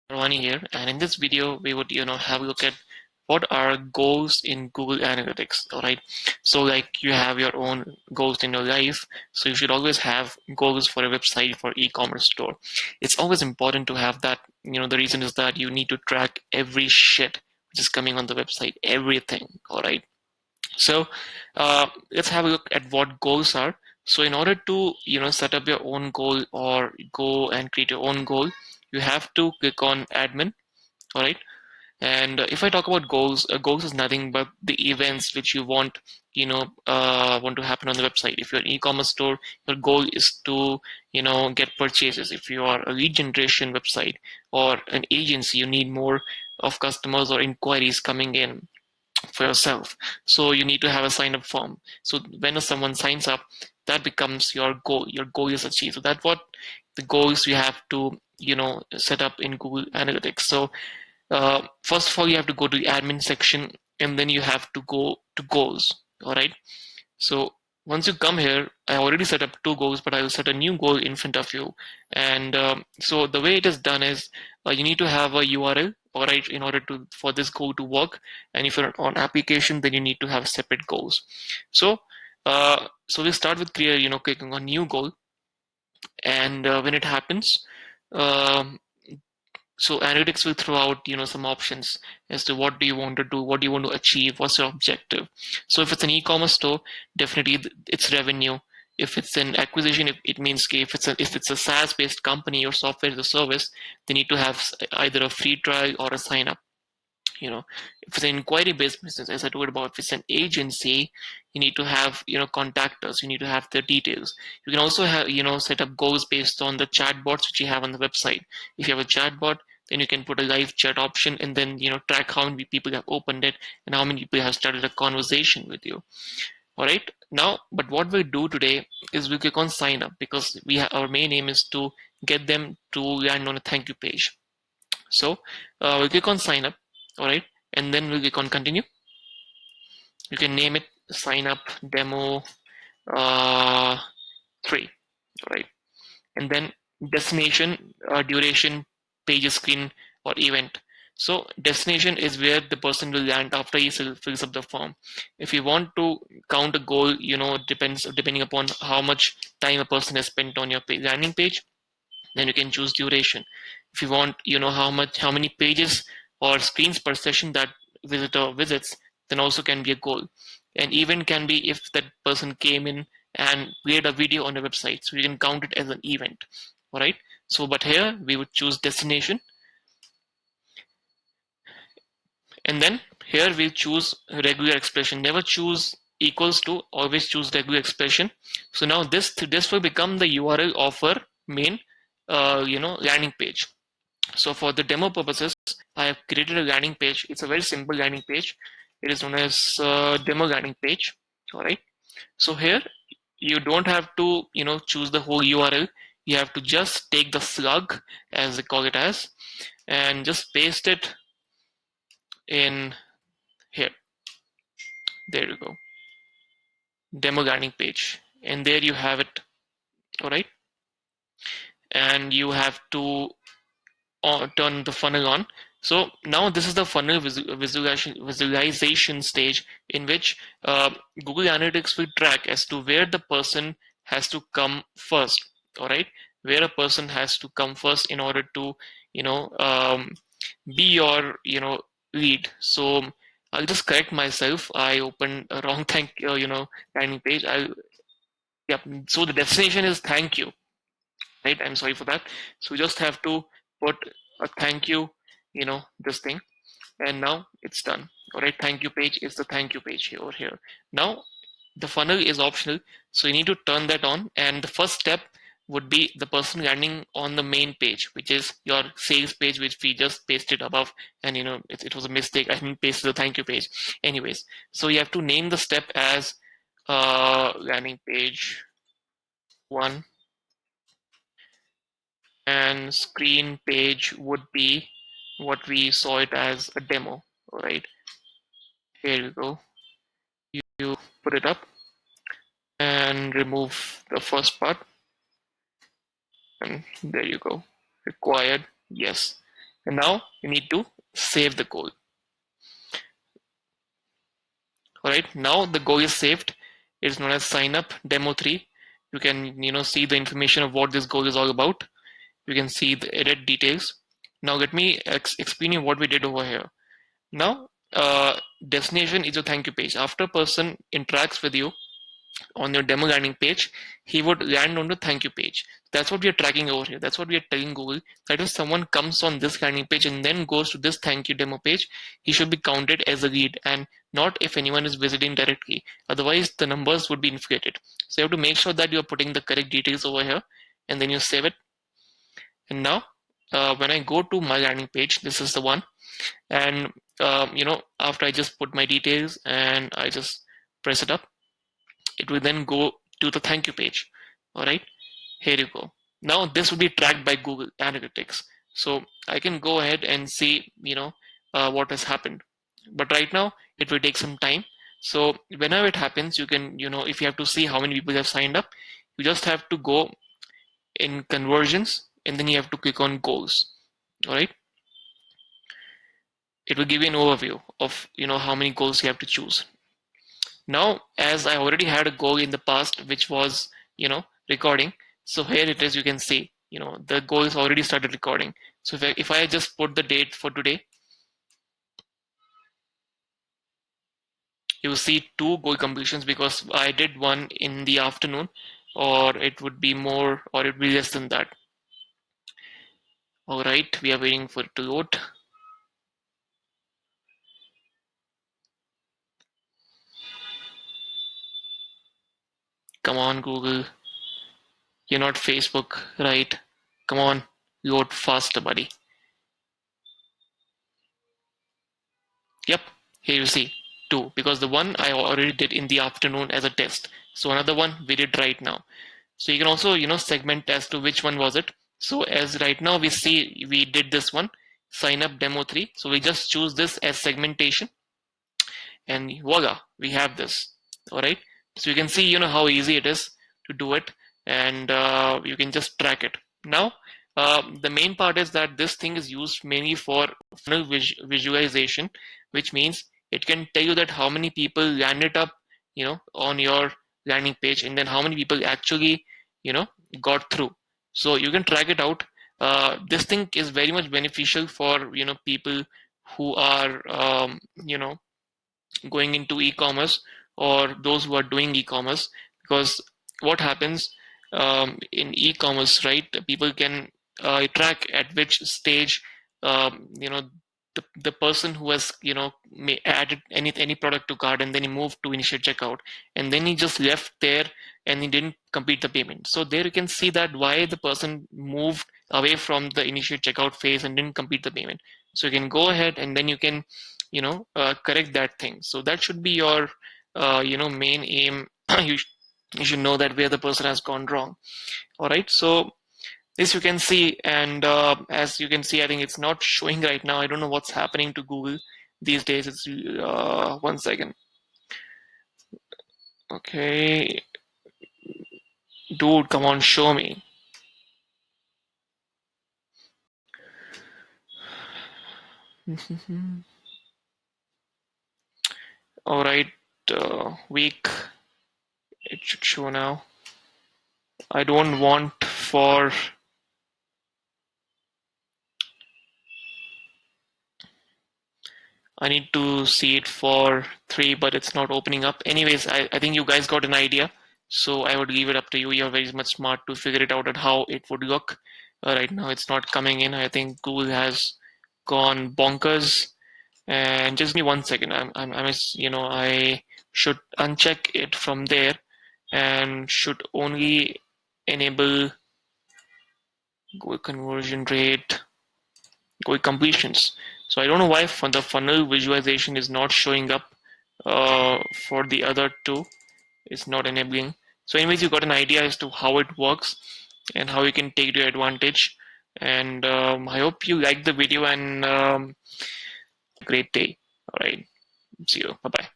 Parwani here, and in this video we would have a look at what are goals in Google Analytics. All right, so like you have your own goals in your life, so you should always have goals for a website, for e-commerce store. It's always important to have that. The reason is that you need to track every shit which is coming on the website, everything. All right, so let's have a look at what goals are. So in order to set up your own goal or go and create your own goal, you have to click on admin. All right, and if I talk about goals, goals is nothing but the events which you want to happen on the website. If you're an e-commerce store, your goal is to get purchases. If you are a lead generation website or an agency, you need more of customers or inquiries coming in for yourself, so you need to have a sign up form. So when someone signs up, that becomes your goal. Your goal is achieved. So that's what the goals you have to set up in Google Analytics. So first of all, you have to go to the admin section, and then you have to go to goals. All right, so once you come here, I already set up two goals, but I will set a new goal in front of you. And so the way it is done is you need to have a URL, all right, in order to for this goal to work. And if you're on application, then you need to have separate goals. So we start with clicking on new goal, and when it happens, um, so analytics will throw out some options as to what do you want to do, what do you want to achieve, what's your objective. So if it's an e-commerce store, definitely it's revenue. If it's an acquisition, it means if it's a SaaS based company or software as a service, they need to have either a free trial or a sign up. If it's an inquiry based business, as I told about, if it's an agency, you need to have contact us, you need to have the details. You can also have set up goals based on the chatbots which you have on the website. If you have a chatbot, then you can put a live chat option, and then track how many people have opened it and how many people have started a conversation with you. All right, now, but what we do today is we click on sign up, because our main aim is to get them to land on a thank you page. So we'll click on sign up. All right, and then we'll click on continue. You can name it sign up demo 3. All right, and then destination, duration, pages, screen, or event. So destination is where the person will land after he fills up the form. If you want to count a goal, depending upon how much time a person has spent on your landing page, then you can choose duration. If you want how many pages or screens per session that visitor visits, then also can be a goal. And event can be if that person came in and created a video on the website, so you can count it as an event. All right, so but here we would choose destination, and then here we choose regular expression. Never choose equals to, always choose regular expression. So now this will become the URL of our main landing page. So for the demo purposes, I have created a landing page. It's a very simple landing page. It is known as demo landing page. All right. So here you don't have to choose the whole URL. You have to just take the slug, as they call it as, and just paste it in here. There you go. Demo landing page, and there you have it. All right. And you have to turn the funnel on. So now this is the funnel visualization stage, in which Google Analytics will track as to where the person has to come first. All right, where a person has to come first in order to you know um, be your lead. So I'll just correct myself. I opened a wrong landing page. Yep. So the destination is thank you, right? I'm sorry for that. So we just have to put a thank you, this thing, and now it's done. All right, thank you page is the thank you page here over here. Now the funnel is optional, so you need to turn that on, and the first step would be the person landing on the main page, which is your sales page, which we just pasted above. And it was a mistake, I didn't paste the thank you page. Anyways, so you have to name the step as landing page 1, and screen page would be what we saw it as a demo. All right, here you go. You put it up and remove the first part, and there you go. Required, yes. And now you need to save the goal. All right, now the goal is saved. It's known as sign up demo 3. You can see the information of what this goal is all about. You can see the edit details. Now let me explain you what we did over here. Now, destination is your thank you page. After a person interacts with you on your demo landing page, he would land on the thank you page. That's what we are tracking over here. That's what we are telling Google, that if someone comes on this landing page and then goes to this thank you demo page, he should be counted as a lead, and not if anyone is visiting directly. Otherwise, the numbers would be inflated. So you have to make sure that you are putting the correct details over here, and then you save it. And now, when I go to my landing page, this is the one. And after I just put my details and I just press it up, it will then go to the thank you page. All right, here you go. Now this will be tracked by Google Analytics, so I can go ahead and see what has happened. But right now it will take some time. So whenever it happens, you can if you have to see how many people have signed up, you just have to go in conversions and then you have to click on goals. All right, it will give you an overview of how many goals you have to choose. Now, as I already had a goal in the past, which was, recording. So here it is, you can see, the goal is already started recording. So if I just put the date for today, you will see 2 goal completions because I did one in the afternoon, or it would be more, or it would be less than that. All right, we are waiting for it to load. Come on, Google. You're not Facebook, right? Come on, load faster, buddy. Yep, here you see 2, because the one I already did in the afternoon as a test. So another one we did right now. So you can also segment as to which one was it. So as right now we see we did this one, sign up demo 3. So we just choose this as segmentation, and voila, we have this. All right, so you can see how easy it is to do it, and you can just track it. Now the main part is that this thing is used mainly for funnel visualization, which means it can tell you that how many people landed up on your landing page, and then how many people actually got through. So you can track it out. This thing is very much beneficial for people who are going into e-commerce, or those who are doing e-commerce, because what happens in e-commerce, right, people can track at which stage the person who has added any product to cart, and then he moved to initiate checkout, and then he just left there and he didn't complete the payment. So there you can see that why the person moved away from the initiate checkout phase and didn't complete the payment. So you can go ahead and then you can correct that thing. So that should be your main aim. You should know that where the person has gone wrong. All right, so this you can see, and as you can see, I think it's not showing right now. I don't know what's happening to Google these days. It's 1 second. Okay, dude, come on, show me. All right, week, it should show now. I don't want for I need to see it for 3, but it's not opening up. Anyways, I think you guys got an idea. So I would leave it up to you. You're very much smart to figure it out at how it would look. Right now, it's not coming in. I think Google has gone bonkers. And just give me 1 second. I should uncheck it from there and should only enable Google conversion rate, Google completions. So I don't know why the funnel visualization is not showing up for the other 2. It's not enabling. So anyways, you got an idea as to how it works and how you can take your advantage. And I hope you liked the video, and great day. All right. See you. Bye-bye.